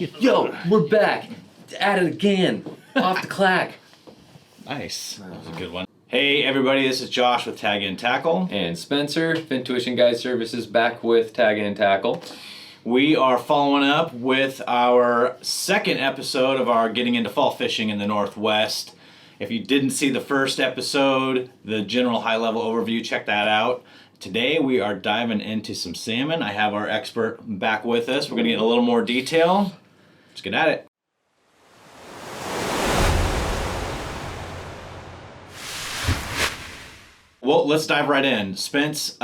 Yo, we're back. At it again. Off the clack. Nice. That was a good one. Hey everybody, this is Josh with Tag and Tackle. And Spencer, Fintuition Guide Services, back with Tag and Tackle. We are following up with our second episode of our Getting into Fall Fishing in the Northwest. If you didn't see the first episode, the general high-level overview, check that out. Today we are diving into some salmon. I have our expert back with us. We're going to get a little more detail. Let's get at it. Well, let's dive right in. Spence,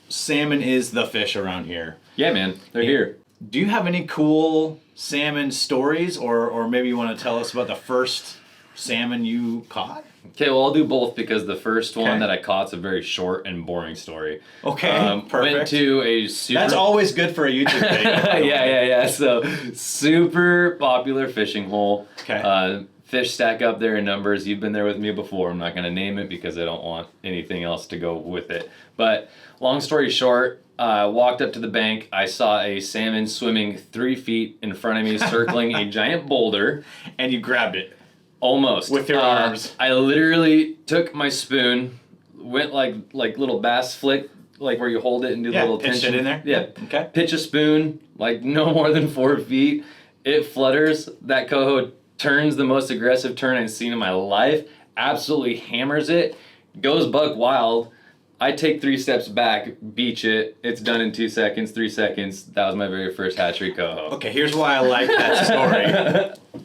salmon is the fish around here. Yeah, man. They're here. Do you have any cool salmon stories, or maybe you want to tell us about the first salmon you caught? Okay, well, I'll do both because the first one that I caught's a very short and boring story. Okay, perfect. Went to a super... That's always good for a YouTube video. yeah. So, super popular fishing hole. Okay. Fish stack up there in numbers. You've been there with me before. I'm not going to name it because I don't want anything else to go with it. But long story short, walked up to the bank. I saw a salmon swimming 3 feet in front of me, circling a giant boulder. And you grabbed it. Almost. With your arms. I literally took my spoon, went like little bass flick, like where you hold it and do the little pitched tension. it in there? Yeah. Okay. Pitch a spoon, like no more than 4 feet. It flutters. That coho turns the most aggressive turn I've seen in my life. Absolutely hammers it. Goes buck wild. I take 3 steps back, beach it. It's done in 2 seconds, 3 seconds. That was my very first hatchery coho. Okay, here's why I like that story.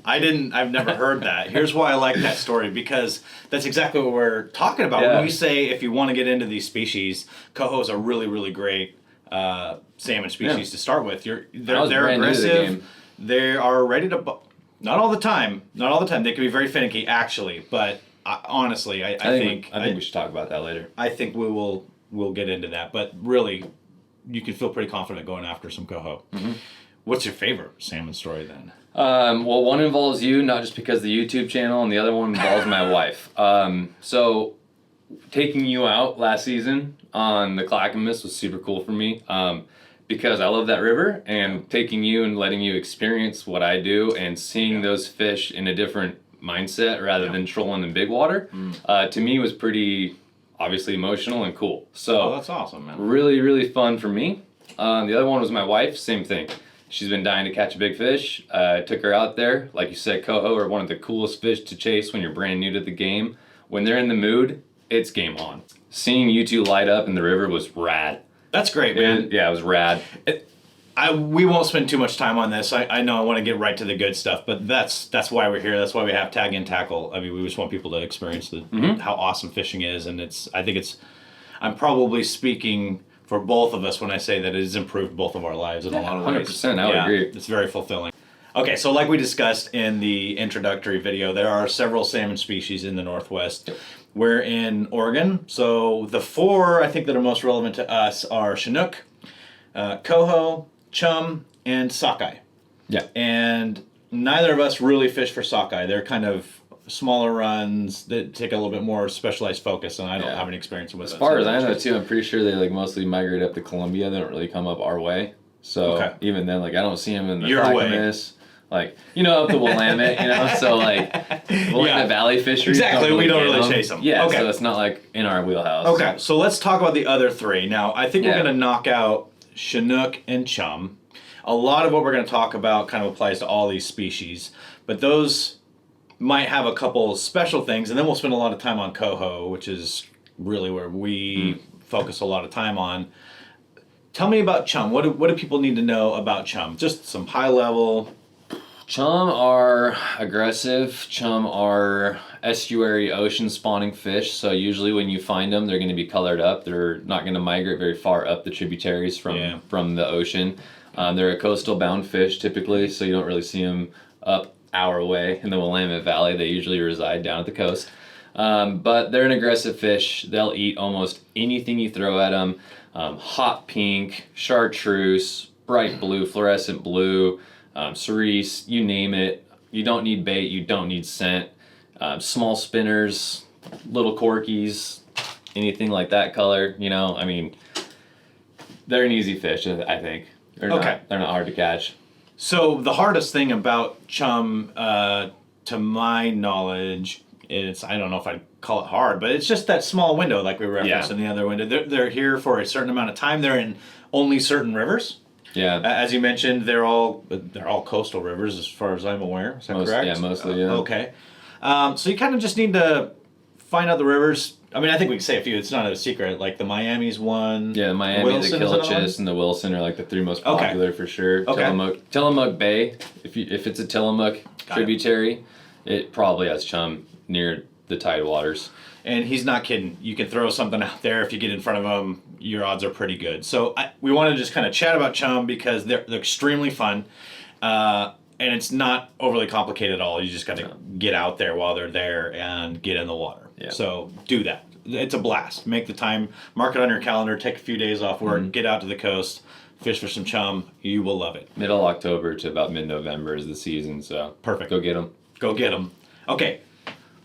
I've never heard that. Here's why I like that story, because that's exactly what we're talking about. Yeah. When we say if you want to get into these species, coho is a really, really great salmon species to start with. They're aggressive. They are ready to... Not all the time. They can be very finicky, actually, but... honestly, I think we should talk about that later. I think we'll get into that, but really, you can feel pretty confident going after some coho. Mm-hmm. What's your favorite salmon story then? Well, one involves you, not just because of the YouTube channel, and the other one involves my wife. So, taking you out last season on the Clackamas was super cool for me. Because I love that river, and taking you and letting you experience what I do and seeing those fish in a different mindset rather than trolling in big water, to me was pretty obviously emotional and cool. So that's awesome, man. Really, really fun for me. The other one was my wife, same thing. She's been dying to catch a big fish. Took her out there. Like you said, coho are one of the coolest fish to chase when you're brand new to the game. When they're in the mood, it's game on. Seeing you two light up in the river was rad. That's great, man. It was rad. We won't spend too much time on this. I know I want to get right to the good stuff, but that's why we're here. That's why we have Tag and Tackle. I mean, we just want people to experience how awesome fishing is, and I'm probably speaking for both of us when I say that it has improved both of our lives in a lot of ways. 100%, I would agree. It's very fulfilling. Okay, so like we discussed in the introductory video, there are several salmon species in the Northwest. We're in Oregon, so the 4 I think that are most relevant to us are Chinook, Coho, Chum, and sockeye. Yeah. And neither of us really fish for sockeye. They're kind of smaller runs that take a little bit more specialized focus, and I don't have any experience with it. As far as I know, too, I'm pretty sure they mostly migrate up to Columbia. They don't really come up our way. So even then, I don't see them in the Clackamas. Up the Willamette, so Willamette Valley fisheries. Exactly, we don't really chase them. Yeah, so it's not in our wheelhouse. Okay, so let's talk about the other 3. Now, I think we're going to knock out Chinook and Chum. A lot of what we're going to talk about kind of applies to all these species, but those might have a couple special things, and then we'll spend a lot of time on coho, which is really where we focus a lot of time on. Tell me about Chum. What do people need to know about Chum? Just some high level. Chum are aggressive. Chum are estuary ocean spawning fish. So usually when you find them, they're going to be colored up. They're not going to migrate very far up the tributaries from the ocean. They're a coastal bound fish typically, so you don't really see them up our way in the Willamette Valley. They usually reside down at the coast. But they're an aggressive fish. They'll eat almost anything you throw at them. Hot pink, chartreuse, bright blue, fluorescent blue, cerise, you name it. You don't need bait, you don't need scent. Small spinners, little corkies, anything like that color, they're an easy fish, I think. They're not hard to catch. So the hardest thing about chum, to my knowledge, I don't know if I'd call it hard, but it's just that small window like we referenced in the other window. They're here for a certain amount of time. They're in only certain rivers. Yeah. As you mentioned, they're all coastal rivers as far as I'm aware. Is that correct? Yeah, mostly, yeah. Okay. So you kind of just need to find out the rivers. I mean, I think we can say a few. It's not a secret. Like the Miami's one. Yeah, the Miami, Wilson, the Kilchis, and the Wilson are like the 3 most popular for sure. Okay. Tillamook Bay, if it's a Tillamook tributary, it probably has chum near the tide waters. And he's not kidding. You can throw something out there. If you get in front of him, your odds are pretty good. So we want to just kind of chat about chum because they're extremely fun. And it's not overly complicated at all. You just got to get out there while they're there and get in the water. Yeah. So do that. It's a blast. Make the time. Mark it on your calendar. Take a few days off work. Get out to the coast. Fish for some chum. You will love it. Middle October to about mid-November is the season. So perfect. Go get them. Go get them. Okay.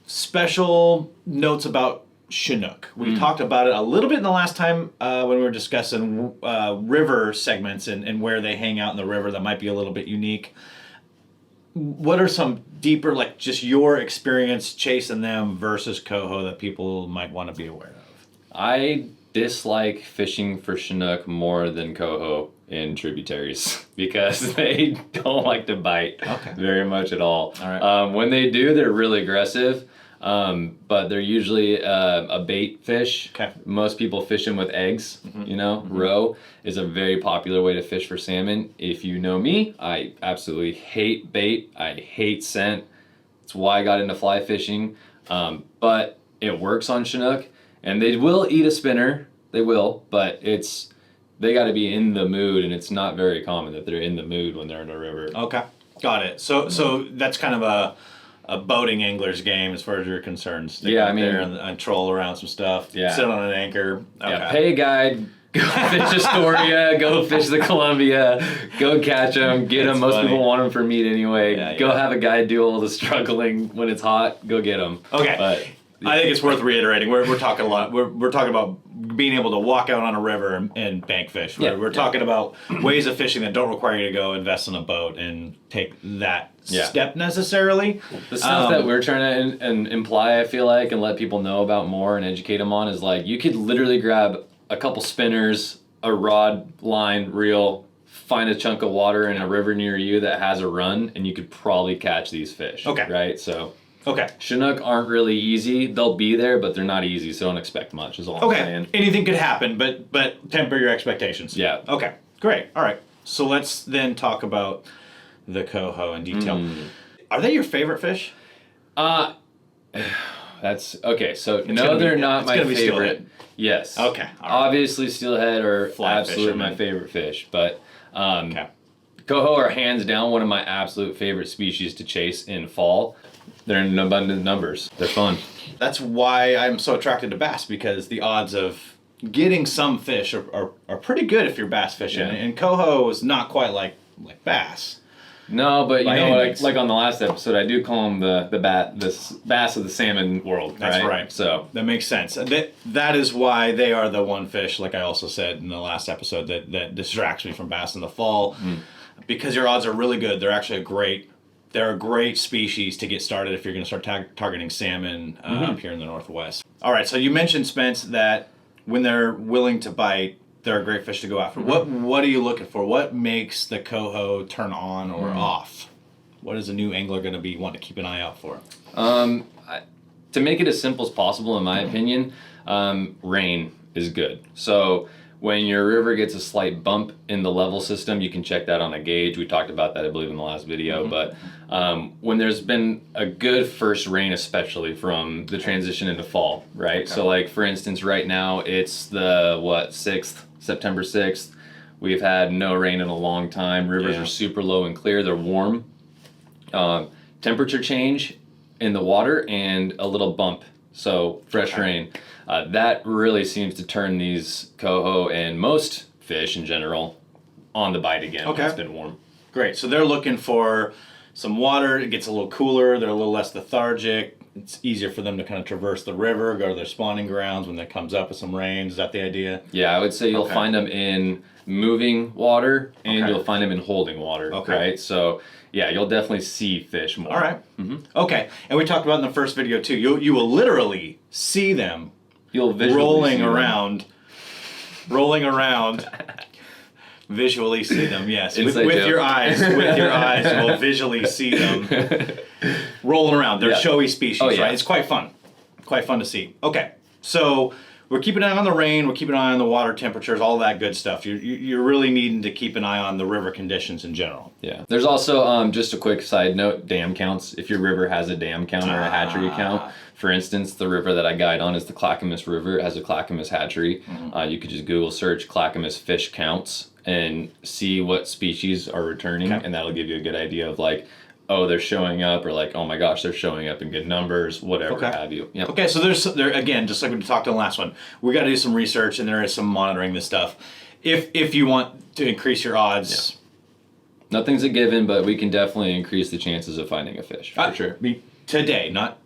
Special notes about Chinook. We talked about it a little bit in the last time when we were discussing river segments and where they hang out in the river that might be a little bit unique. What are some deeper, like just your experience chasing them versus coho that people might want to be aware of? I dislike fishing for Chinook more than coho in tributaries because they don't like to bite very much at all. All right. When they do, they're really aggressive, but they're usually a bait fish. Okay. Most people fish them with eggs, Roe is a very popular way to fish for salmon. If you know me, I absolutely hate bait. I hate scent. It's why I got into fly fishing, but it works on Chinook, and they will eat a spinner. They will, but they got to be in the mood, and it's not very common that they're in the mood when they're in a river. Okay, got it. So that's kind of a boating angler's game as far as you're concerned. Stick out there and troll around some stuff. Yeah. Sit on an anchor. Okay. Yeah, pay a guide. Go fish Astoria. Go fish the Columbia. Go catch them. Get them. Most people want them for meat anyway. Go have a guide do all the struggling when it's hot. Go get them. Okay. But I think it's worth reiterating. We're talking a lot. We're talking about being able to walk out on a river and bank fish. We're talking about ways of fishing that don't require you to go invest in a boat and take that step necessarily. The stuff that we're trying to imply, I feel like, and let people know about more and educate them on is like you could literally grab a couple spinners, a rod, line, reel, find a chunk of water in a river near you that has a run, and you could probably catch these fish. Okay. Right? So okay. Chinook aren't really easy. They'll be there, but they're not easy, so don't expect much is all I'm saying. Anything could happen, but temper your expectations. Yeah. Okay. Great. All right. So let's then talk about the coho in detail. Are they your favorite fish? That's okay. So they're not my favorite. Steelhead. Yes. Okay. Right. Obviously, steelhead are absolutely my favorite fish, but coho are hands down one of my absolute favorite species to chase in fall. They're in abundant numbers. They're fun. That's why I'm so attracted to bass, because the odds of getting some fish are pretty good if you're bass fishing. Yeah. And coho is not quite like bass. No, but you know what? Like on the last episode, I do call them the bass of the salmon world. That's right. So that makes sense. That is why they are the one fish, like I also said in the last episode, that distracts me from bass in the fall, because your odds are really good. They're actually they're a great species to get started if you're going to start targeting salmon up here in the Northwest. All right. So you mentioned, Spence, that when they're willing to bite, they're a great fish to go after. What are you looking for? What makes the coho turn on or off? What is a new angler going to want to keep an eye out for? To make it as simple as possible, in my opinion, rain is good. So when your river gets a slight bump in the level system, you can check that on a gauge. We talked about that, I believe, in the last video. But when there's been a good first rain, especially from the transition into fall, right? Okay. So like, for instance, right now it's the, 6th? September 6th. We've had no rain in a long time. Rivers are super low and clear. They're warm. Temperature change in the water and a little bump. So fresh rain. That really seems to turn these coho and most fish in general on the bite again when it's been warm. Great. So they're looking for some water. It gets a little cooler. They're a little less lethargic. it's easier for them to kind of traverse the river, go to their spawning grounds when it comes up with some rain. Is that the idea? Yeah, I would say you'll find them in moving water and you'll find them in holding water, right? So yeah, you'll definitely see fish more. All right. Okay, and we talked about in the first video too. You will literally see them. You'll visually rolling see around, visually see them. Yes, with your eyes, you will visually see them rolling around. They're showy species, right? It's quite fun to see. Okay, so we're keeping an eye on the rain. We're keeping an eye on the water temperatures, all that good stuff. You're really needing to keep an eye on the river conditions in general. Yeah. There's also just a quick side note: dam counts. If your river has a dam count or a hatchery count. For instance, the river that I guide on is the Clackamas River. It has a Clackamas hatchery. You could just Google search Clackamas fish counts and see what species are returning, and that'll give you a good idea of like, oh, they're showing up, or like, oh my gosh, they're showing up in good numbers, whatever have you. Yep. Okay, so there again, just like we talked on the last one, we got to do some research and there is some monitoring this stuff. If you want to increase your odds. Nothing's a given, but we can definitely increase the chances of finding a fish, for sure. Today, not...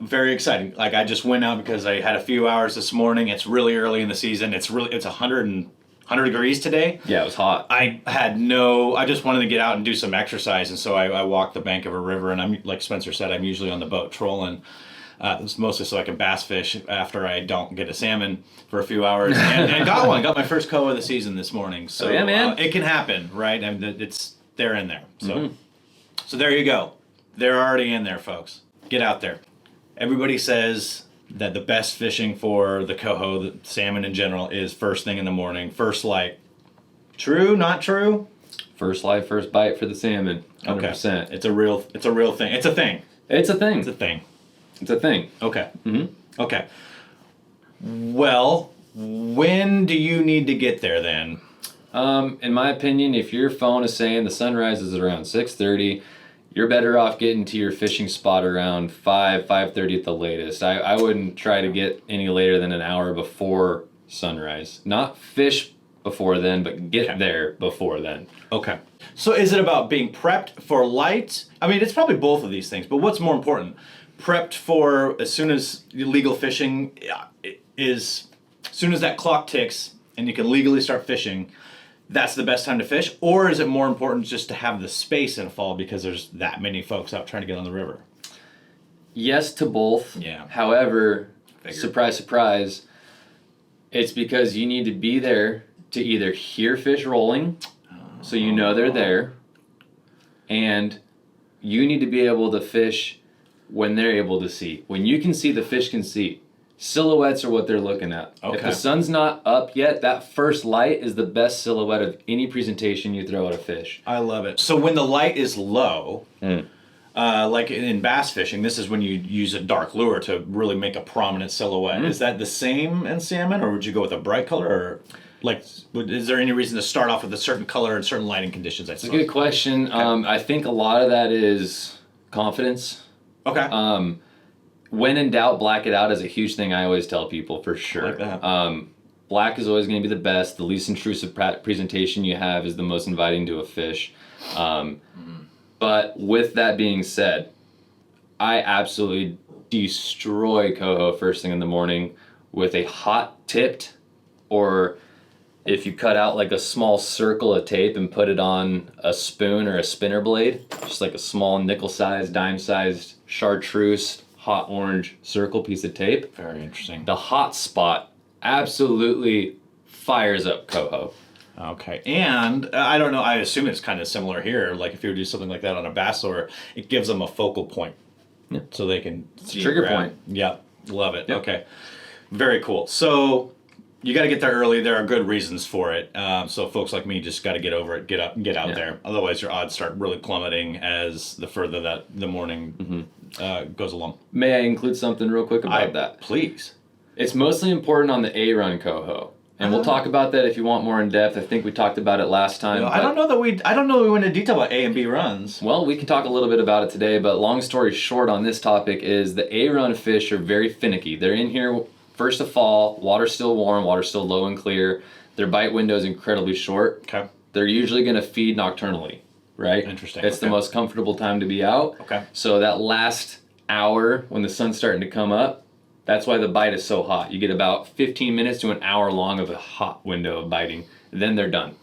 Very exciting. Like I just went out because I had a few hours this morning. It's really early in the season. It's 100 degrees today. Yeah, it was hot. I just wanted to get out and do some exercise, and so I walked the bank of a river, and I'm like Spencer said, I'm usually on the boat trolling. It's mostly so I can bass fish after I don't get a salmon for a few hours, and got one. Got my first Coho of the season this morning. So yeah, man, it can happen, right? They're in there. So so there you go. They're already in there, folks. Get out there. Everybody says that the best fishing for the coho, the salmon in general, is first thing in the morning, first light. True, not true? First light, first bite for the salmon. 100%. Okay. It's a real thing. It's a thing. It's a thing. It's a thing. It's a thing. Okay. Okay. Well, when do you need to get there then? In my opinion, if your phone is saying the sunrise is around 6:30, you're better off getting to your fishing spot around 5:30 at the latest. I wouldn't try to get any later than an hour before sunrise. Not fish before then, but get there before then. Okay. So is it about being prepped for light? I mean, it's probably both of these things, but what's more important? Prepped for as soon as legal fishing is, as soon as that clock ticks and you can legally start fishing, that's the best time to fish? Or is it more important just to have the space in fall because there's that many folks out trying to get on the river? Yes to both. Yeah. However, surprise, surprise, it's because you need to be there to either hear fish rolling, so you know they're there, and you need to be able to fish when they're able to see. When you can see, the fish can see. Silhouettes are what they're looking at. Okay. If the sun's not up yet, that first light is the best silhouette of any presentation you throw at a fish. I love it. So when the light is low, like in bass fishing, this is when you use a dark lure to really make a prominent silhouette. Is that the same in salmon, or would you go with a bright color? Or like, is there any reason to start off with a certain color and certain lighting conditions? That's a good question. Okay. I think a lot of that is confidence. Okay. When in doubt, black it out is a huge thing I always tell people, for sure. Like that. Black is always going to be the best. The least intrusive presentation you have is the most inviting to a fish. But with that being said, I absolutely destroy coho first thing in the morning with a hot tipped, or if you cut out like a small circle of tape and put it on a spoon or a spinner blade, just like a small nickel-sized, dime-sized chartreuse hot orange circle piece of tape. Very interesting. The hot spot absolutely fires up coho. Okay. And I don't know, I assume it's kind of similar here. Like if you would do something like that on a bass lure, it gives them a focal point. Yeah. So they can see trigger point. Yeah. Love it. Yep. Okay. Very cool. So you got to get there early. There are good reasons for it. So folks like me just got to get over it, get up, and get out there. Otherwise, your odds start really plummeting as the further that the morning goes along. May I include something real quick about that? Please. It's mostly important on the A-run coho, and we'll talk about that if you want more in depth. I think we talked about it last time. I don't know that we went into detail about A and B runs. Well, we can talk a little bit about it today, but long story short on this topic is the A-run fish are very finicky. They're in here first of fall, water's still warm, water's still low and clear. Their bite window is incredibly short. Okay. They're usually going to feed nocturnally, right? Interesting. It's the most comfortable time to be out. Okay. So that last hour when the sun's starting to come up. That's why the bite is so hot. You get about 15 minutes to an hour long of a hot window of biting. Then they're done.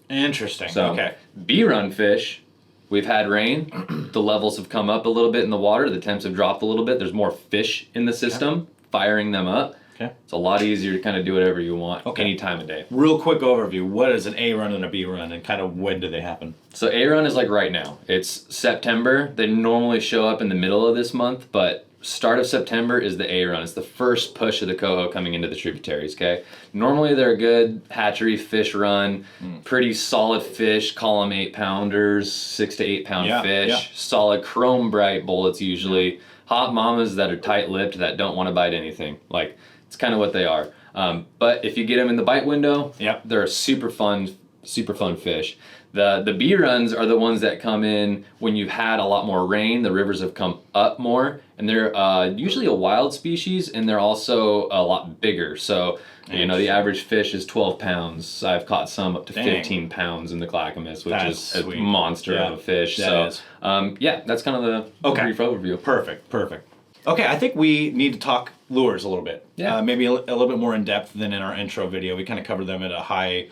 Interesting. So, okay. B-run fish, we've had rain. The levels have come up a little bit in the water. The temps have dropped a little bit. There's more fish in the system, firing them up. Okay. It's a lot easier to kind of do whatever you want any time of day. Real quick overview. What is an A run and a B run, and kind of when do they happen? So A-run is like right now. It's September. They normally show up in the middle of this month, but start of September is the A-run. It's the first push of the coho coming into the tributaries, okay? Normally they're a good hatchery fish run, pretty solid fish, call them 8-pounders, 6 to 8 pound fish, solid chrome bright bullets usually, hot mamas that are tight-lipped that don't want to bite anything. Like, it's kind of what they are. But if you get them in the bite window, they're a super fun fish. The B runs are the ones that come in when you've had a lot more rain. The rivers have come up more, and they're usually a wild species, and they're also a lot bigger. So, you know, the average fish is 12 pounds. I've caught some up to 15 pounds in the Clackamas, which is a monster of a fish. That's kind of the brief overview. Perfect. Okay, I think we need to talk lures a little bit. Yeah. Maybe a little bit more in depth than in our intro video. We kind of covered them at a high,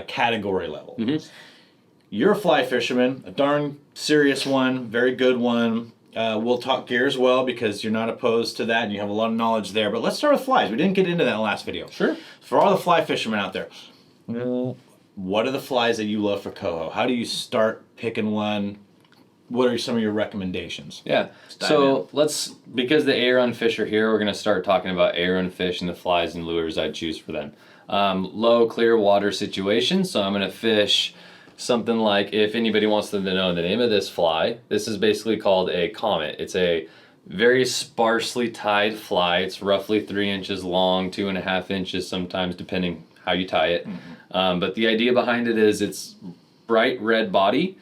category level. Mm-hmm. You're a fly fisherman, a darn serious one, very good one. We'll talk gear as well because you're not opposed to that and you have a lot of knowledge there. But let's start with flies. We didn't get into that in the last video. Sure. For all the fly fishermen out there, what are the flies that you love for coho? How do you start picking one? What are some of your recommendations? Yeah. So because the A-run fish are here, we're going to start talking about A-run fish and the flies and lures I'd choose for them. Low, clear water situation. So I'm going to fish something like, if anybody wants to know the name of this fly, this is basically called a comet. It's a very sparsely tied fly. It's roughly 3 inches long, 2.5 inches sometimes, depending how you tie it. Mm-hmm. But the idea behind it is it's bright red body,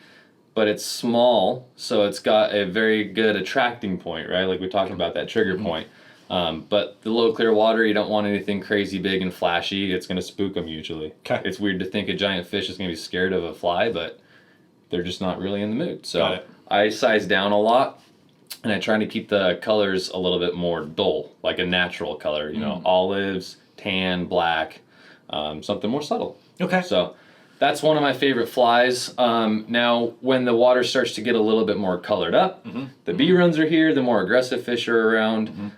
but it's small, so it's got a very good attracting point, right? Like we talked about that trigger point. But the low clear water, you don't want anything crazy big and flashy. It's going to spook them usually. Okay. It's weird to think a giant fish is going to be scared of a fly, but they're just not really in the mood. So I size down a lot, and I try to keep the colors a little bit more dull, like a natural color, you know, olives, tan, black, something more subtle. Okay. So that's one of my favorite flies. Now, when the water starts to get a little bit more colored up, the B-runs are here, the more aggressive fish are around.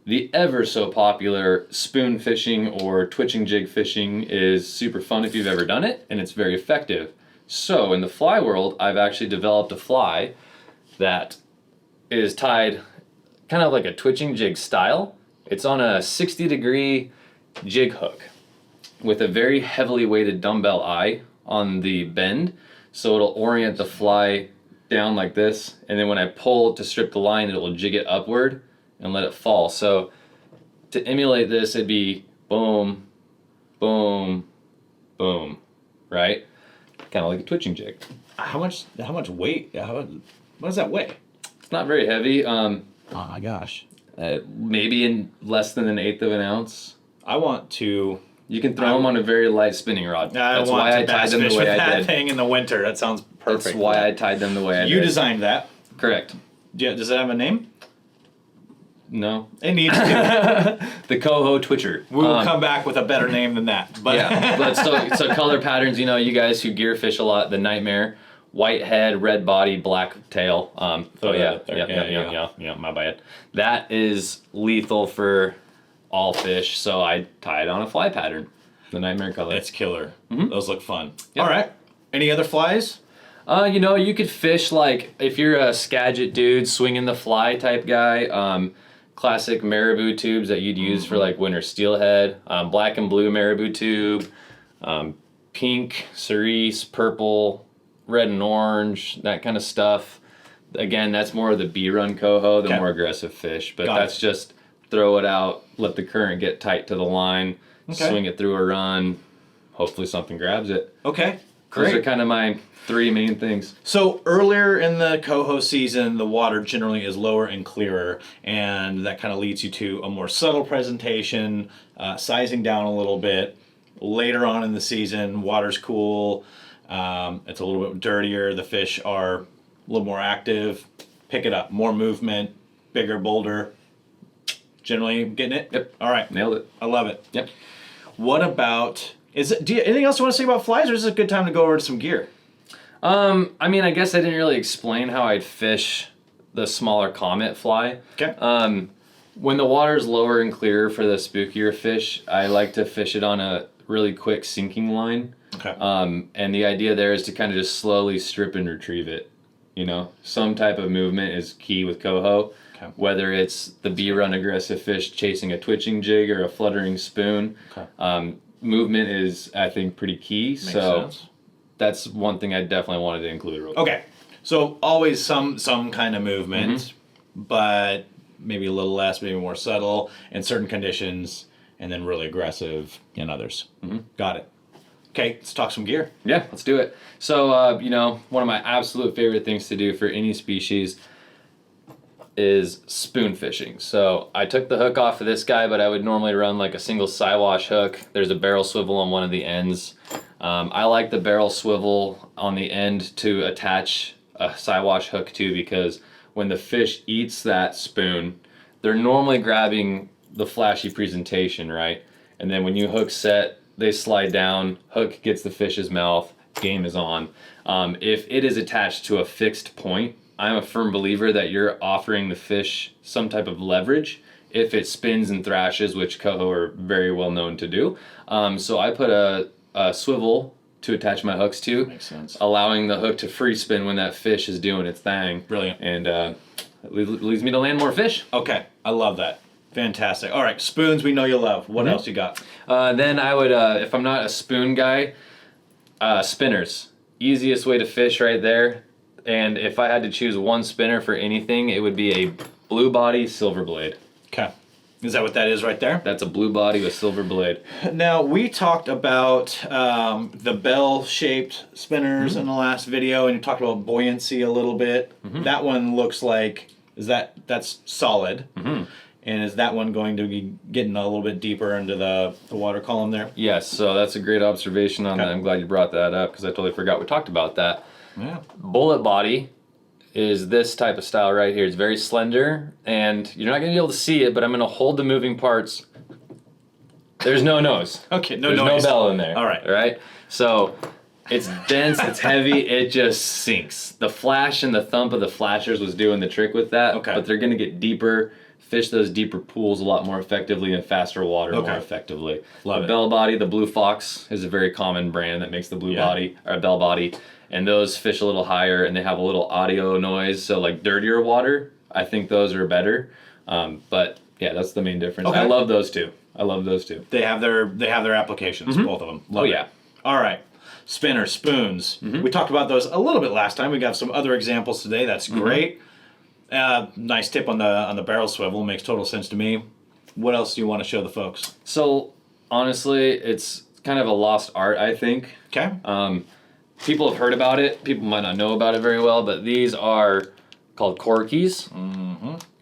The ever so popular spoon fishing or twitching jig fishing is super fun if you've ever done it, and it's very effective. So, in the fly world, I've actually developed a fly that is tied kind of like a twitching jig style. It's on a 60-degree jig hook with a very heavily weighted dumbbell eye on the bend, so it'll orient the fly down like this, and then when I pull to strip the line, it will jig it upward and let it fall. So to emulate this, it'd be boom, boom, boom, right? Kind of like a twitching jig. How much weight? What does that weigh? It's not very heavy. Oh my gosh. Maybe in less than 1/8 of an ounce. I want to. You can throw them on a very light spinning rod. That's why I tied them the way I did. That thing in the winter. That sounds perfect. That's why I tied them the way I did. You designed that. Correct. Yeah. Does it have a name? No. It needs to. The Coho Twitcher. We will come back with a better name than that. But yeah. But so color patterns. You know, you guys who gear fish a lot, the Nightmare, white head, red body, black tail. Yeah. My bad. That is lethal for all fish, so I tie it on a fly pattern, the Nightmare color. It's killer. Those look fun. Yep. All right. Any other flies? You know, you could fish like if you're a Skagit dude, swinging the fly type guy. Classic marabou tubes that you'd use for like winter steelhead. Black and blue marabou tube. Pink, cerise, purple, red and orange, that kind of stuff. Again, that's more of the B-run coho, the more aggressive fish. But that's just throw it out, let the current get tight to the line, swing it through a run, hopefully something grabs it. Okay, great. Those are kind of my 3 main things. So earlier in the coho season, the water generally is lower and clearer, and that kind of leads you to a more subtle presentation, sizing down a little bit. Later on in the season, water's cool, it's a little bit dirtier, the fish are a little more active, pick it up, more movement, bigger, bolder. Generally getting it? Yep. All right. Nailed it. I love it. Yep. What about, anything else you want to say about flies, or is this a good time to go over to some gear? I mean, I guess I didn't really explain how I'd fish the smaller comet fly. Okay. When the water's lower and clearer for the spookier fish, I like to fish it on a really quick sinking line. Okay. And the idea there is to kind of just slowly strip and retrieve it. You know, some type of movement is key with coho. Okay. Whether it's the B-run aggressive fish chasing a twitching jig or a fluttering spoon, Okay. Movement is, I think, pretty key. Makes so sense. that's one thing I definitely wanted to include. Real quick. Okay. So always some kind of movement, but maybe a little less, maybe more subtle in certain conditions, and then really aggressive in others. Got it. Okay, let's talk some gear. Yeah, let's do it. So, you know, one of my absolute favorite things to do for any species is spoon fishing. So I took the hook off of this guy, but I would normally run like a single sidewash hook. There's a barrel swivel on one of the ends. I like the barrel swivel on the end to attach a sidewash hook to, because when the fish eats that spoon, they're normally grabbing the flashy presentation, right? And then when you hook set, they slide down, hook gets the fish's mouth, game is on. If it is attached to a fixed point, I'm a firm believer that you're offering the fish some type of leverage if it spins and thrashes, which coho are very well known to do. So I put a swivel to attach my hooks to. Makes sense. Allowing the hook to free spin when that fish is doing its thing. Brilliant. And it leads me to land more fish. Okay, I love that. Fantastic. All right, spoons we know you love. What else you got? Then I would, if I'm not a spoon guy, spinners. Easiest way to fish right there. And if I had to choose one spinner for anything, it would be a blue body silver blade. Okay. Is that what that is right there? That's a blue body with silver blade. Now, we talked about the bell-shaped spinners in the last video, and you talked about buoyancy a little bit. That one looks like, that's solid. And is that one going to be getting a little bit deeper into the water column there? Yes, so that's a great observation on that. I'm glad you brought that up, because I totally forgot we talked about that. Yeah. Bullet body is this type of style right here. It's very slender, and you're not going to be able to see it, but I'm going to hold the moving parts. There's no nose. Okay, no There's noise. no bell in there. All right. All right? So it's dense, it's heavy, it just sinks. The flash and the thump of the flashers was doing the trick with that, Okay. but they're going to get deeper, fish those deeper pools a lot more effectively, and faster water more effectively. Love the it. bell body, the Blue Fox, is a very common brand that makes the blue body, or bell body. And those fish a little higher, and they have a little audio noise. So like dirtier water, I think those are better. But yeah, that's the main difference. Okay. I love those two. I love those two. They have their applications, both of them. Love it. All right. Spinner, spoons. We talked about those a little bit last time. We got some other examples today. That's great. Nice tip on the barrel swivel. Makes total sense to me. What else do you want to show the folks? So honestly, it's kind of a lost art, I think. Okay. People have heard about it. People might not know about it very well, but these are called corkies.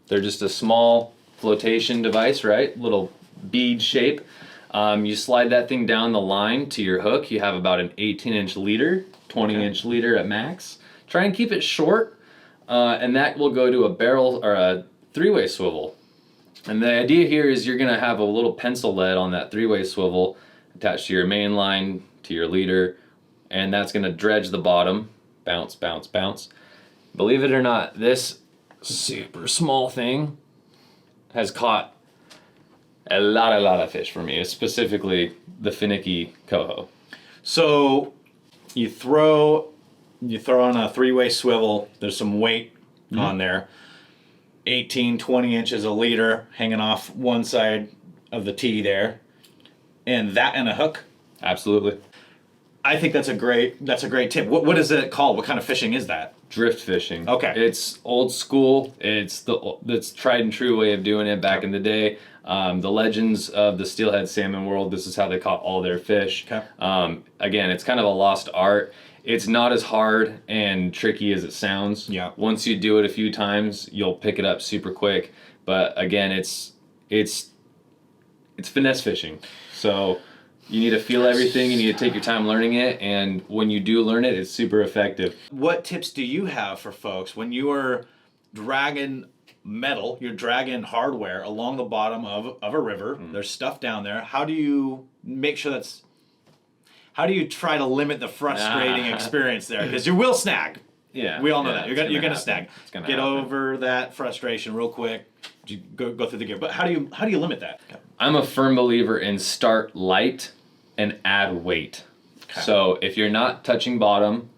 They're just a small flotation device, right? Little bead shape. You slide that thing down the line to your hook. You have about an 18-inch leader, 20-inch leader at max. Try and keep it short, and that will go to a barrel or a three-way swivel. And the idea here is you're going to have a little pencil lead on that three-way swivel attached to your main line, to your leader, and that's going to dredge the bottom. Bounce, bounce, bounce. Believe it or not, this super small thing has caught a lot of fish for me, specifically the finicky coho. So you throw on a three-way swivel. There's some weight on there. 18, 20 inches a leader hanging off one side of the tee there. And that and a hook. Absolutely. I think that's a great tip. What is it called? What kind of fishing is that? Drift fishing. Okay. It's old school. It's the tried and true way of doing it back in the day. The legends of the steelhead salmon world, this is how they caught all their fish. Okay. Again, it's kind of a lost art. It's not as hard and tricky as it sounds. Yeah. Once you do it a few times, you'll pick it up super quick. But again, it's finesse fishing. So you need to feel everything. You need to take your time learning it. And when you do learn it, it's super effective. What tips do you have for folks when you are dragging metal, you're dragging hardware along the bottom of a river. There's stuff down there. How do you make sure how do you try to limit the frustrating experience there? Because you will snag. Yeah. We all know that. You're gonna snag. Get happen. Over that frustration real quick. You go through the gear. But how do you limit that? I'm a firm believer in start light and add weight. Okay. So if you're not touching bottom,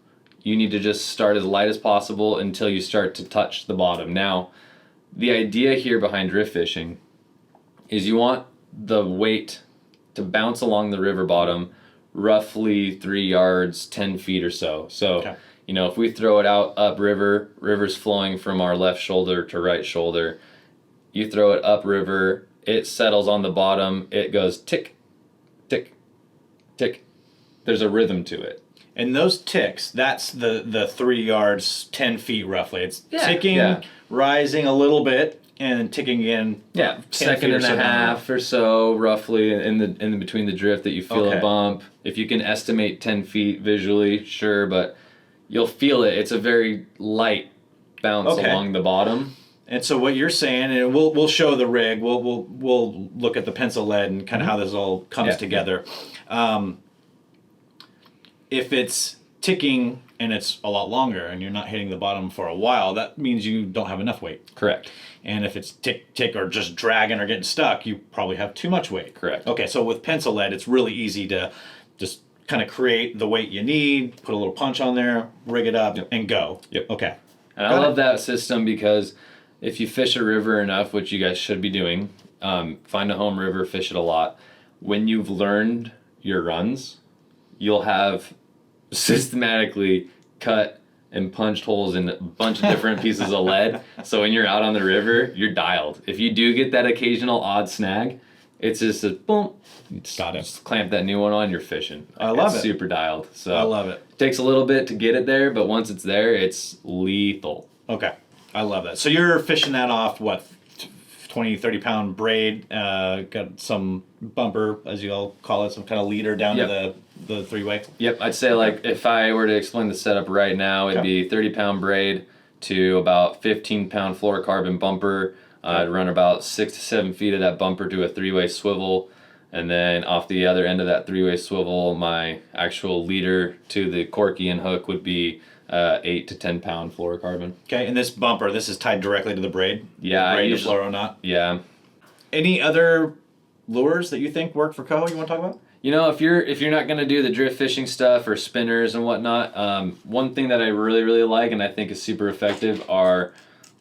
you need to just start as light as possible until you start to touch the bottom. Now, the idea here behind drift fishing is you want the weight to bounce along the river bottom roughly 3 yards, 10 feet or so. So, okay. You know, if we throw it out upriver, river's flowing from our left shoulder to right shoulder. You throw it upriver, it settles on the bottom, it goes tick, tick, tick. There's a rhythm to it. And those ticks, that's the 3 yards, 10 feet roughly. It's ticking, rising a little bit, and then ticking again. Yeah, second and a half or so, roughly, in between the drift that you feel a bump. If you can estimate 10 feet visually, sure, but you'll feel it. It's a very light bounce along the bottom. And so what you're saying, and we'll show the rig. We'll look at the pencil lead and kind of how this all comes together. If it's ticking and it's a lot longer and you're not hitting the bottom for a while, that means you don't have enough weight. Correct. And if it's tick, tick, or just dragging or getting stuck, you probably have too much weight. Correct. Okay, so with pencil lead, it's really easy to just kind of create the weight you need, put a little punch on there, rig it up, and go. Yep. Okay. And I love that system because if you fish a river enough, which you guys should be doing, find a home river, fish it a lot. When you've learned your runs, you'll have systematically cut and punched holes in a bunch of different pieces of lead. So when you're out on the river, you're dialed. If you do get that occasional odd snag, it's just a boom. Just clamp that new one on, you're fishing. I love it. It's super dialed. So I love it. Takes a little bit to get it there, but once it's there, it's lethal. Okay. I love that. So you're fishing that off, what, 20, 30-pound braid, got some bumper, as you all call it, some kind of leader down to the three-way? Yep, I'd say like if I were to explain the setup right now, it'd be 30-pound braid to about 15-pound fluorocarbon bumper. I'd run about 6 to 7 feet of that bumper to a three-way swivel. And then off the other end of that three-way swivel, my actual leader to the corky and hook would be 8 to 10-pound fluorocarbon. Okay, and this bumper, this is tied directly to the braid? Yeah. The braid to fluoro knot? Yeah. Any other lures that you think work for coho you want to talk about? You know, if you're not going to do the drift fishing stuff or spinners and whatnot, one thing that I really, really like and I think is super effective are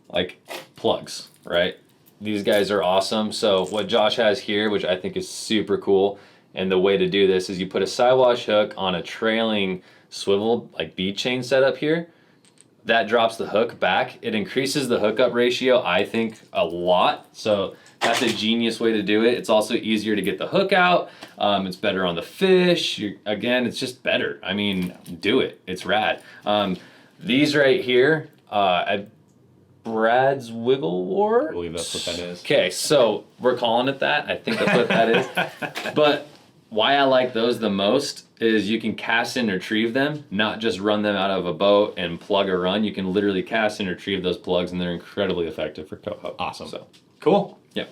like plugs, right? These guys are awesome. So what Josh has here, which I think is super cool, and the way to do this is you put a sidewash hook on a trailing swivel like bead chain setup here. That drops the hook back. It increases the hookup ratio, I think, a lot. So that's a genius way to do it. It's also easier to get the hook out. It's better on the fish. Again, it's just better. I mean, do it. It's rad. These right here, Brad's Wiggle War? I believe that's what that is. Okay, so we're calling it that. I think that's what that is. But why I like those the most is you can cast and retrieve them, not just run them out of a boat and plug a run. You can literally cast and retrieve those plugs, and they're incredibly effective for coho. Awesome. So cool. Yep.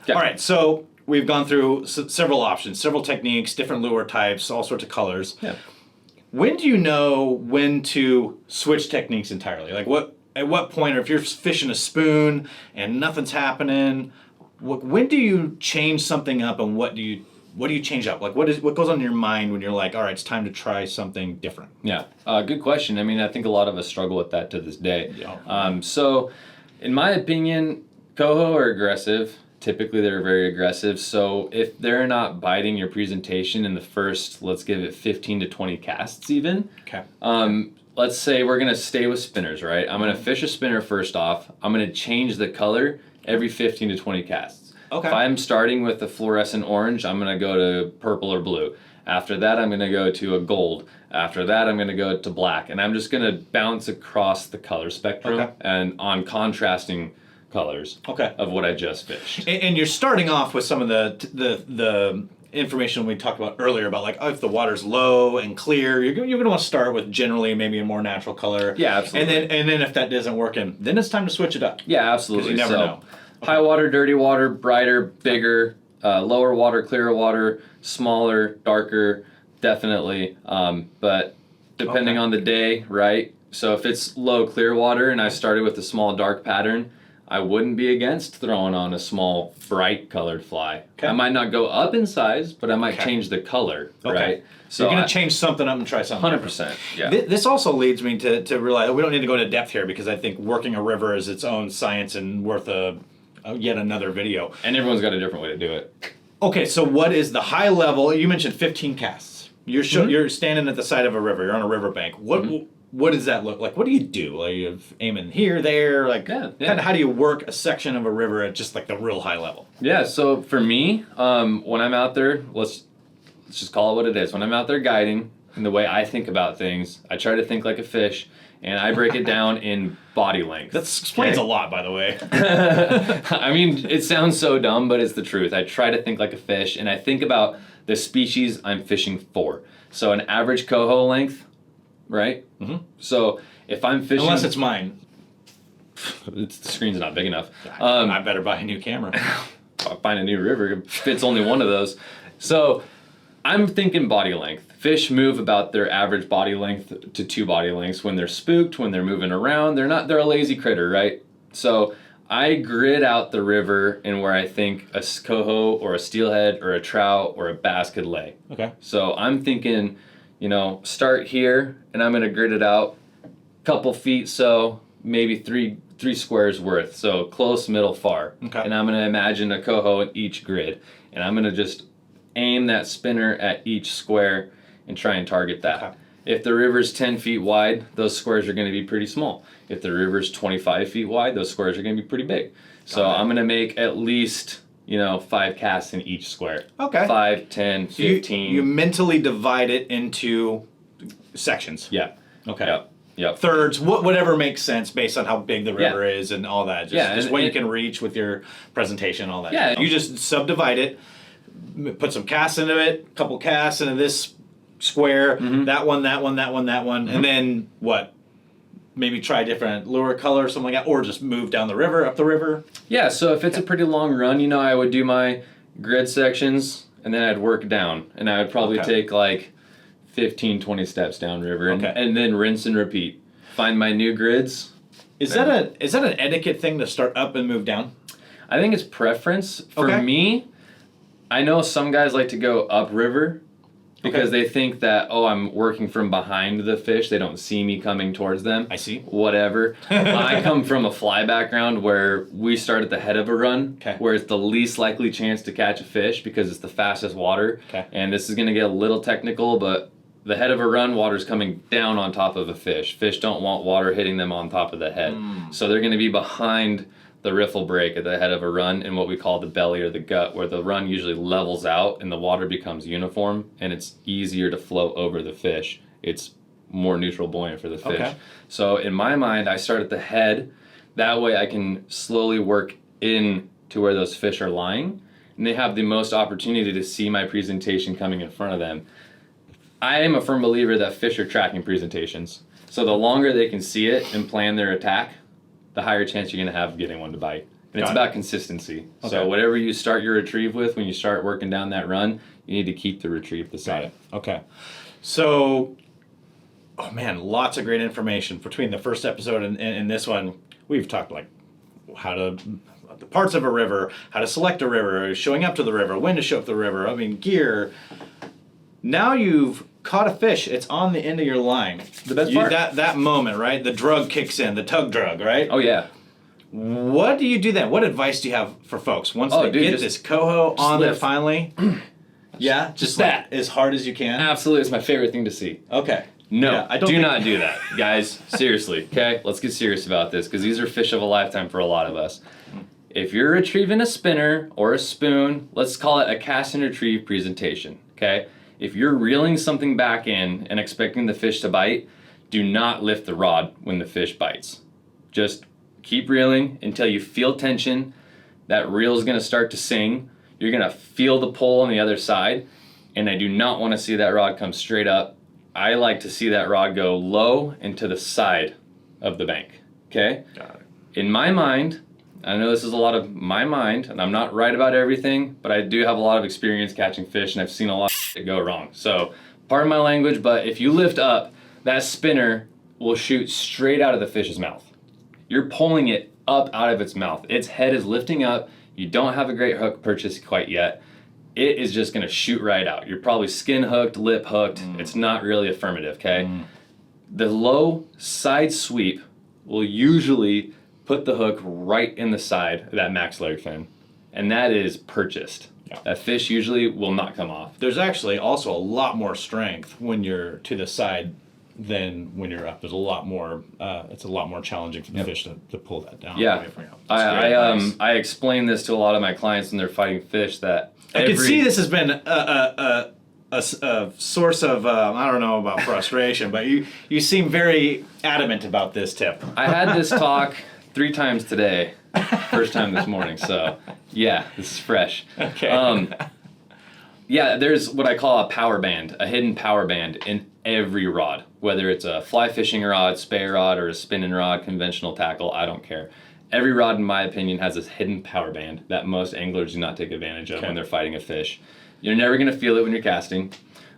All right, so we've gone through several options, several techniques, different lure types, all sorts of colors. Yeah. When do you know when to switch techniques entirely? Like at what point, or if you're fishing a spoon and nothing's happening, when do you change something up, and what do you change up? Like what goes on in your mind when you're like, all right, it's time to try something different? Yeah, good question. I mean, I think a lot of us struggle with that to this day. Yeah. So, in my opinion, coho are aggressive. Typically, they're very aggressive. So, if they're not biting your presentation in the first, let's give it 15 to 20 casts even. Okay. Let's say we're going to stay with spinners, right? I'm going to fish a spinner first off. I'm going to change the color every 15 to 20 casts. Okay. If I'm starting with a fluorescent orange, I'm going to go to purple or blue. After that, I'm going to go to a gold. After that, I'm going to go to black. And I'm just going to bounce across the color spectrum and on contrasting colors of what I just fished. And you're starting off with some of the information we talked about earlier about like, oh, if the water's low and clear, you're going to want to start with generally maybe a more natural color. Yeah, absolutely. And then if that doesn't work, then it's time to switch it up. Yeah, absolutely. Because you never know. High water, dirty water, brighter, bigger, lower water, clearer water, smaller, darker, definitely. But depending on the day, right? So if it's low, clear water and I started with a small, dark pattern, I wouldn't be against throwing on a small, bright colored fly. Okay. I might not go up in size, but I might change the color, right? So you're going to change something up and try something 100%, yeah. This also leads me to realize, we don't need to go into depth here because I think working a river is its own science and worth yet another video. And everyone's got a different way to do it. Okay, so what is the high level? You mentioned 15 casts. You're standing at the side of a river. You're on a riverbank. What does that look like? What do you do? Like you're aiming here, there, like kind of how do you work a section of a river at just like the real high level? Yeah, so for me, when I'm out there, let's just call it what it is. When I'm out there guiding, and the way I think about things, I try to think like a fish, and I break it down in body length. That explains a lot, by the way. I mean, it sounds so dumb, but it's the truth. I try to think like a fish, and I think about the species I'm fishing for. So an average coho length, right? Mm-hmm. So if I'm fishing... Unless it's mine. The screen's not big enough. I better buy a new camera. I'll find a new river. It fits only one of those. So I'm thinking body length. Fish move about their average body length to 2 body lengths when they're spooked, when they're moving around. They're a lazy critter, right? So I grid out the river in where I think a coho or a steelhead or a trout or a bass could lay. Okay. So I'm thinking, start here, and I'm going to grid it out a couple feet, so maybe three squares worth. So close, middle, far. Okay. And I'm going to imagine a coho in each grid. And I'm going to just aim that spinner at each square and try and target that. Okay. If the river's 10 feet wide, those squares are going to be pretty small. If the river's 25 feet wide, those squares are going to be pretty big. So I'm going to make at least 5 casts in each square. Okay. 5, 10, 15. You mentally divide it into sections. Yeah. Okay. Yep. Thirds, whatever makes sense based on how big the river is and all that. Just what you can reach with your presentation and all that. Yeah. You just subdivide it, put some casts into it, a couple casts into this square, that one, and then what? Maybe try a different lure color or something like that, or just move down the river, up the river. Yeah, so if it's a pretty long run, I would do my grid sections, and then I'd work down, and I would probably take like 15, 20 steps downriver, and then rinse and repeat. Find my new grids. Is that an etiquette thing to start up and move down? I think it's preference. For me, I know some guys like to go upriver because they think that, I'm working from behind the fish. They don't see me coming towards them. I see. Whatever. I come from a fly background where we start at the head of a run, where it's the least likely chance to catch a fish because it's the fastest water. And this is going to get a little technical, but the head of a run, water's coming down on top of a fish. Fish don't want water hitting them on top of the head. So they're going to be behind the riffle break at the head of a run in what we call the belly or the gut, where the run usually levels out and the water becomes uniform and it's easier to flow over the fish. It's more neutral buoyant for the fish. So in my mind, I start at the head. That way I can slowly work in to where those fish are lying, and they have the most opportunity to see my presentation coming in front of them. I am a firm believer that fish are tracking presentations. So the longer they can see it and plan their attack, the higher chance you're going to have of getting one to bite. And it's about consistency. So whatever you start your retrieve with, when you start working down that run, you need to keep the retrieve the same. Okay. So, lots of great information between the first episode and this one. We've talked like the parts of a river, how to select a river, showing up to the river, when to show up to the river, gear. Now you've caught a fish. It's on the end of your line. The best part. That moment, right? The drug kicks in, the tug drug, right? Oh, yeah. What do you do then? What advice do you have for folks once they get this coho on there finally? Just that. As hard as you can? Absolutely. It's my favorite thing to see. Okay. No, do not do that, guys. Seriously, okay? Let's get serious about this because these are fish of a lifetime for a lot of us. If you're retrieving a spinner or a spoon, let's call it a cast and retrieve presentation, okay? If you're reeling something back in and expecting the fish to bite, do not lift the rod when the fish bites. Just keep reeling until you feel tension. That reel is going to start to sing. you're going to feel the pull on the other side, and I do not want to see that rod come straight up. I like to see that rod go low and to the side of the bank, okay? Got it. In my mind, I know this is a lot of my mind, and I'm not right about everything, but I do have a lot of experience catching fish, and I've seen a lot of shit go wrong. So, pardon my language, but if you lift up, that spinner will shoot straight out of the fish's mouth. You're pulling it up out of its mouth. Its head is lifting up. You don't have a great hook purchase quite yet. It is just going to shoot right out. You're probably skin hooked, lip hooked. It's not really affirmative, okay? The low side sweep will usually put the hook right in the side of that maxillary fin, and that is purchased. Yeah. That fish usually will not come off. There's actually also a lot more strength when you're to the side than when you're up. There's a lot more. It's a lot more challenging for the fish to pull that down. Yeah, away from you. I explain this to a lot of my clients when they're fighting fish that I can see this has been a source of I don't know about frustration, but you seem very adamant about this tip. I had this talk 3 times today, first time this morning, so yeah, this is fresh. Okay. Yeah, there's what I call a power band, a hidden power band in every rod, whether it's a fly fishing rod, spay rod, or a spinning rod, conventional tackle, I don't care. Every rod, in my opinion, has this hidden power band that most anglers do not take advantage of when they're fighting a fish. You're never going to feel it when you're casting,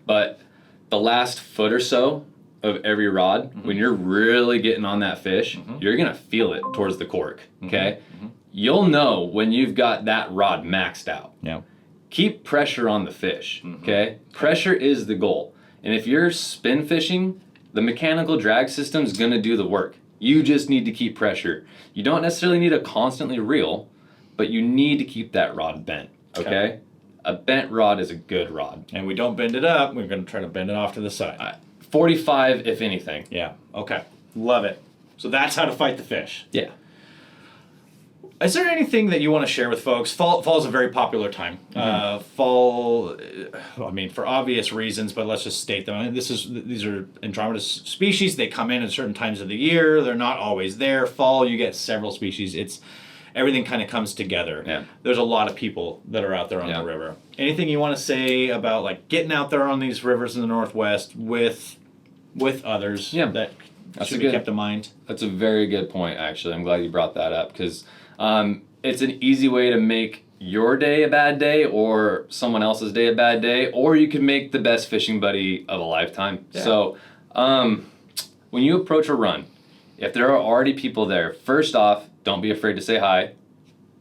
but the last foot or so of every rod, when you're really getting on that fish, you're going to feel it towards the cork, okay? You'll know when you've got that rod maxed out. Yeah. Keep pressure on the fish, okay? Pressure is the goal. And if you're spin fishing, the mechanical drag system's going to do the work. You just need to keep pressure. You don't necessarily need to constantly reel, but you need to keep that rod bent, okay? A bent rod is a good rod. And we don't bend it up. We're going to try to bend it off to the side. 45, if anything. Yeah. Okay. Love it. So that's how to fight the fish. Yeah. Is there anything that you want to share with folks? Fall is a very popular time. Fall, I mean, for obvious reasons, but let's just state them. I mean, these are Andromeda species. They come in at certain times of the year. They're not always there. Fall, you get several species. Everything kind of comes together. Yeah. There's a lot of people that are out there on the river. Anything you want to say about like getting out there on these rivers in the Northwest with others that should be kept in mind? That's a very good point, actually. I'm glad you brought that up because it's an easy way to make your day a bad day or someone else's day a bad day, or you can make the best fishing buddy of a lifetime. Yeah. So when you approach a run, if there are already people there, first off, don't be afraid to say hi.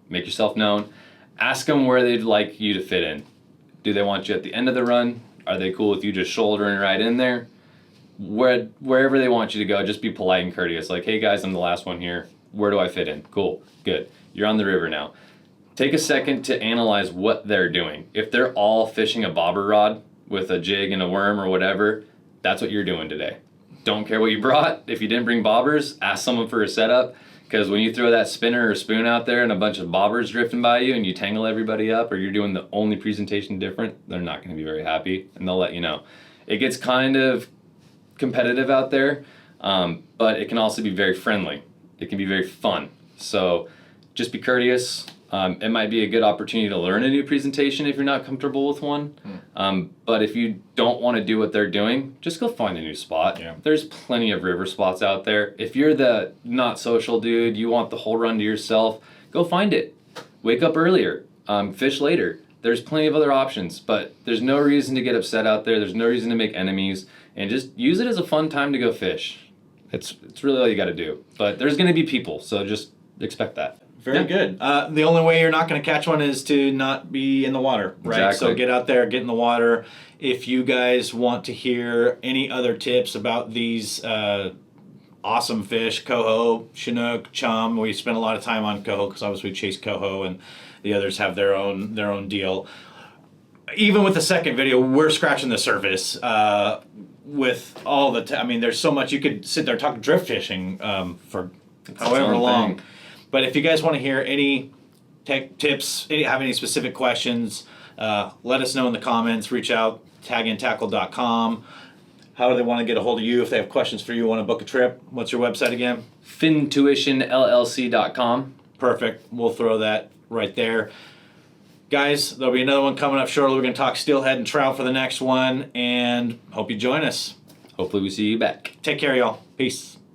Make yourself known. Ask them where they'd like you to fit in. Do they want you at the end of the run? Are they cool with you just shouldering right in there? Wherever they want you to go, just be polite and courteous. Like, hey guys, I'm the last one here. Where do I fit in? Cool, good. You're on the river now. Take a second to analyze what they're doing. If they're all fishing a bobber rod with a jig and a worm or whatever, that's what you're doing today. Don't care what you brought. If you didn't bring bobbers, ask someone for a setup. Because when you throw that spinner or spoon out there and a bunch of bobbers drifting by you and you tangle everybody up, or you're doing the only presentation different, they're not going to be very happy, and they'll let you know. It gets kind of competitive out there, but it can also be very friendly. It can be very fun. So just be courteous. It might be a good opportunity to learn a new presentation if you're not comfortable with one. But if you don't want to do what they're doing, just go find a new spot. Yeah. There's plenty of river spots out there. If you're the not social dude, you want the whole run to yourself, go find it. Wake up earlier. Fish later. There's plenty of other options, but there's no reason to get upset out there. There's no reason to make enemies, and just use it as a fun time to go fish. It's really all you got to do. But there's going to be people, so just expect that. Very good. The only way you're not going to catch one is to not be in the water, right? Exactly. So get out there, get in the water. If you guys want to hear any other tips about these awesome fish, Coho, Chinook, Chum, we spend a lot of time on Coho because obviously we chase Coho and the others have their own deal. Even with the second video, we're scratching the surface with all the I mean, there's so much. You could sit there and talk drift fishing for however long. But if you guys want to hear any tech tips, have any specific questions, let us know in the comments. Reach out, tagintackle.com. How do they want to get a hold of you if they have questions for you, want to book a trip? What's your website again? Fintuitionllc.com. Perfect. We'll throw that right there. Guys, there'll be another one coming up shortly. We're going to talk steelhead and trout for the next one, and hope you join us. Hopefully we see you back. Take care, y'all. Peace.